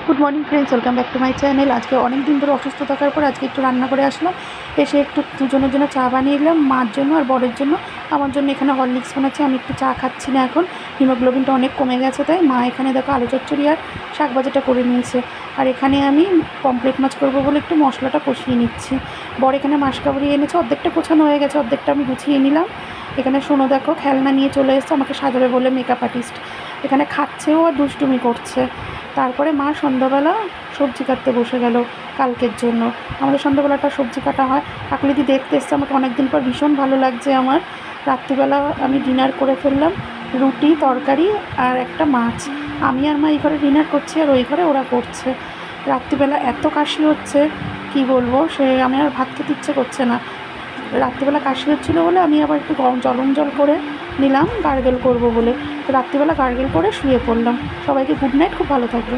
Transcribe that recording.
Good morning friends, welcome back to my channel. আজকে অনেক দিন ধরে অসুস্থ থাকার পর আজকে একটু রান্না করে আসলাম। এসে একটু দুজনের জন্য চা বানিয়ে নিলাম, মার জন্য আর বরের জন্য। আমার জন্য এখানে হরলিক্স বানাচ্ছি। আমি একটু চা খাচ্ছি না, এখন হিমোগ্লোবিনটা অনেক কমে গেছে, তাই মা এখানে দেখো আলু চচ্চড়ি আর শাক ভাজাটা করে নিয়েছে। আর এখানে আমি পমফ্রেট মাছ করবো বলে একটু মশলাটা কষিয়ে নিচ্ছি। বর এখানে মাসকাবারি এনেছে, অর্ধেকটা গোছানো হয়ে গেছে, অর্ধেকটা আমি গুছিয়ে নিলাম। এখানে শোনো, দেখো খেলনা নিয়ে চলে এসছে, আমাকে সাজাবে বলে মেকআপ আর্টিস্ট। এখানে খাচ্ছেও আর দুষ্টুমি করছে। তারপরে মা সন্ধ্যাবেলা সবজি কাটতে বসে গেল কালকের জন্য। আমাদের সন্ধ্যাবেলাটা সবজি কাটা হয়। কাকলিদি দেখতে এসছে, আমাকে অনেক দিন পর ভীষণ ভালো লাগছে আমার। রাত্রিবেলা আমি ডিনার করে ফেললাম, রুটি তরকারি আর একটা মাছ। আমি আর মা এই ঘরে ডিনার করছি আর ওই ঘরে ওরা করছে। রাত্রিবেলা এত কাশি হচ্ছে কি বলবো, সে আমি আর ভাত খেতে ইচ্ছে করছে না। রাত্রিবেলা কাশি হচ্ছিলো বলে আমি আবার একটু গরম জল করে নিলাম গার্গেল করব বলে। তো রাত্রিবেলা গার্গেল করে শুয়ে পড়লাম। সবাইকে গুড নাইট, খুব ভালো থাকবে।